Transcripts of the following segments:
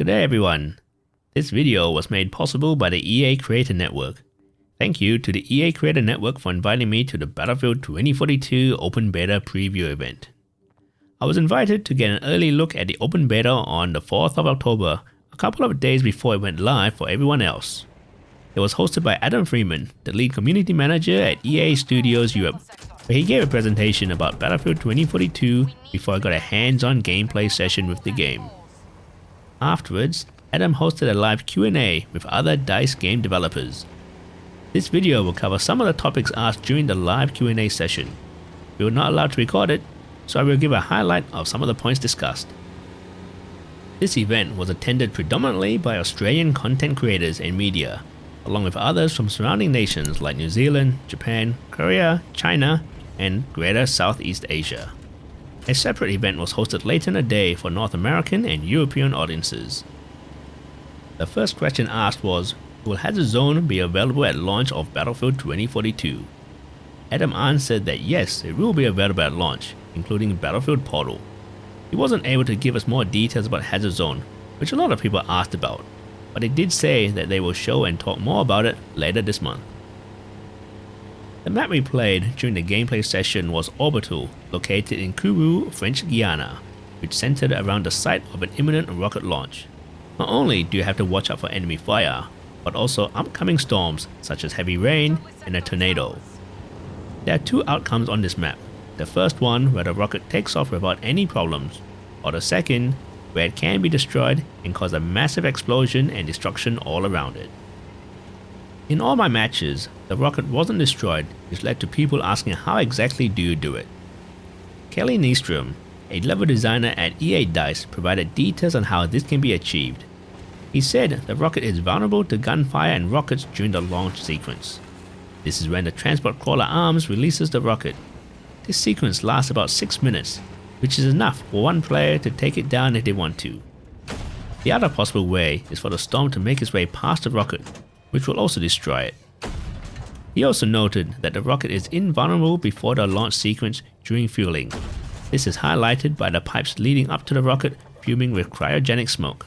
Good day everyone. This video was made possible by the EA Creator Network. Thank you to the EA Creator Network for inviting me to the Battlefield 2042 Open Beta Preview event. I was invited to get an early look at the Open Beta on the 4th of October, a couple of days before it went live for everyone else. It was hosted by Adam Freeman, the lead community manager at EA Studios Europe, where he gave a presentation about Battlefield 2042 before I got a hands-on gameplay session with the game. Afterwards, Adam hosted a live Q&A with other DICE game developers. This video will cover some of the topics asked during the live Q&A session. We were not allowed to record it, so I will give a highlight of some of the points discussed. This event was attended predominantly by Australian content creators and media, along with others from surrounding nations like New Zealand, Japan, Korea, China, and Greater Southeast Asia. A separate event was hosted later in the day for North American and European audiences. The first question asked was, will Hazard Zone be available at launch of Battlefield 2042? Adam answered that yes, it will be available at launch, including Battlefield Portal. He wasn't able to give us more details about Hazard Zone, which a lot of people asked about, but he did say that they will show and talk more about it later this month. The map we played during the gameplay session was Orbital, located in Kourou, French Guiana, which centered around the site of an imminent rocket launch. Not only do you have to watch out for enemy fire, but also upcoming storms such as heavy rain and a tornado. There are two outcomes on this map. The first one where the rocket takes off without any problems, or the second where it can be destroyed and cause a massive explosion and destruction all around it. In all my matches, the rocket wasn't destroyed, which led to people asking how exactly do you do it. Kelly Nystrom, a level designer at EA DICE, provided details on how this can be achieved. He said the rocket is vulnerable to gunfire and rockets during the launch sequence. This is when the transport crawler arms releases the rocket. This sequence lasts about 6 minutes, which is enough for one player to take it down if they want to. The other possible way is for the storm to make its way past the rocket, which will also destroy it. He also noted that the rocket is invulnerable before the launch sequence during fueling. This is highlighted by the pipes leading up to the rocket fuming with cryogenic smoke.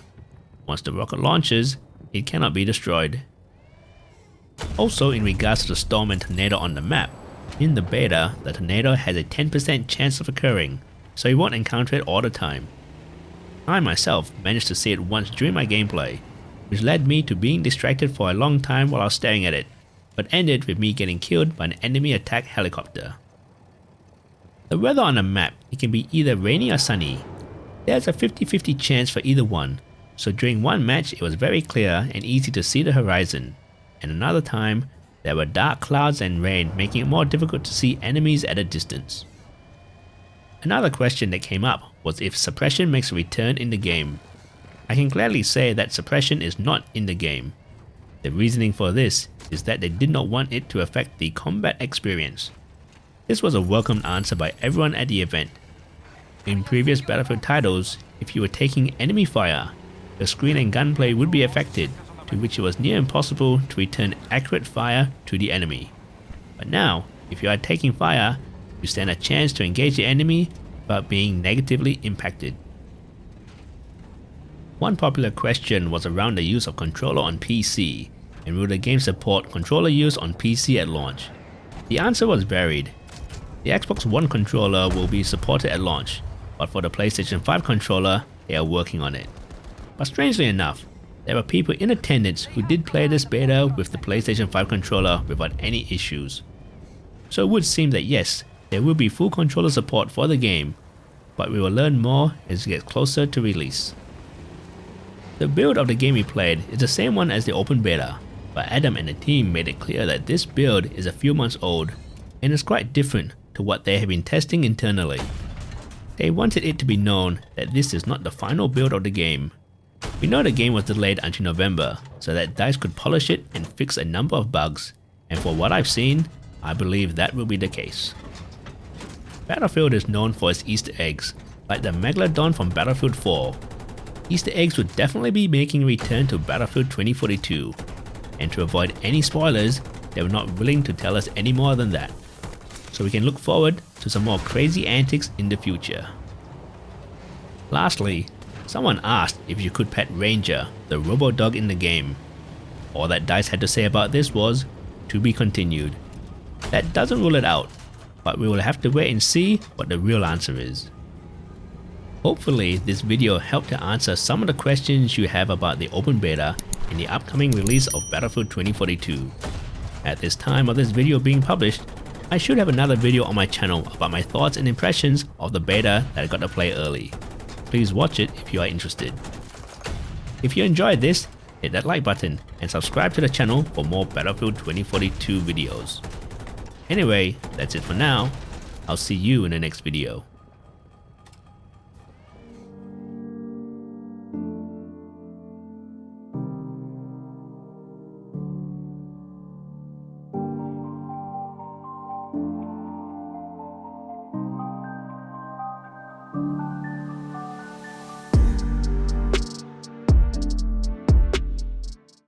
Once the rocket launches, it cannot be destroyed. Also, in regards to the storm and tornado on the map, in the beta, the tornado has a 10% chance of occurring, so you won't encounter it all the time. I myself managed to see it once during my gameplay, which led me to being distracted for a long time while I was staring at it, but ended with me getting killed by an enemy attack helicopter. The weather on the map, it can be either rainy or sunny. There's a 50-50 chance for either one, so during one match it was very clear and easy to see the horizon, and another time there were dark clouds and rain, making it more difficult to see enemies at a distance. Another question that came up was if suppression makes a return in the game. I can gladly say that suppression is not in the game. The reasoning for this is that they did not want it to affect the combat experience. This was a welcomed answer by everyone at the event. In previous Battlefield titles, if you were taking enemy fire, the screen and gunplay would be affected, to which it was near impossible to return accurate fire to the enemy. But now, if you are taking fire, you stand a chance to engage the enemy without being negatively impacted. One popular question was around the use of controller on PC, and will the game support controller use on PC at launch? The answer was varied. The Xbox One controller will be supported at launch, but for the PlayStation 5 controller, they are working on it. But strangely enough, there were people in attendance who did play this beta with the PlayStation 5 controller without any issues. So it would seem that yes, there will be full controller support for the game, but we will learn more as it gets closer to release. The build of the game we played is the same one as the open beta, but Adam and the team made it clear that this build is a few months old and is quite different to what they have been testing internally. They wanted it to be known that this is not the final build of the game. We know the game was delayed until November so that DICE could polish it and fix a number of bugs, and for what I've seen, I believe that will be the case. Battlefield is known for its Easter eggs, like the Megalodon from Battlefield 4. Easter eggs would definitely be making a return to Battlefield 2042, and to avoid any spoilers, they were not willing to tell us any more than that. So we can look forward to some more crazy antics in the future. Lastly, Someone asked if you could pet Ranger, the robo-dog in the game. All that DICE had to say about this was, to be continued. That doesn't rule it out, but we will have to wait and see what the real answer is. Hopefully this video helped to answer some of the questions you have about the open beta in the upcoming release of Battlefield 2042. At this time of this video being published, I should have another video on my channel about my thoughts and impressions of the beta that I got to play early. Please watch it if you are interested. If you enjoyed this, hit that like button and subscribe to the channel for more Battlefield 2042 videos. Anyway, that's it for now. I'll see you in the next video.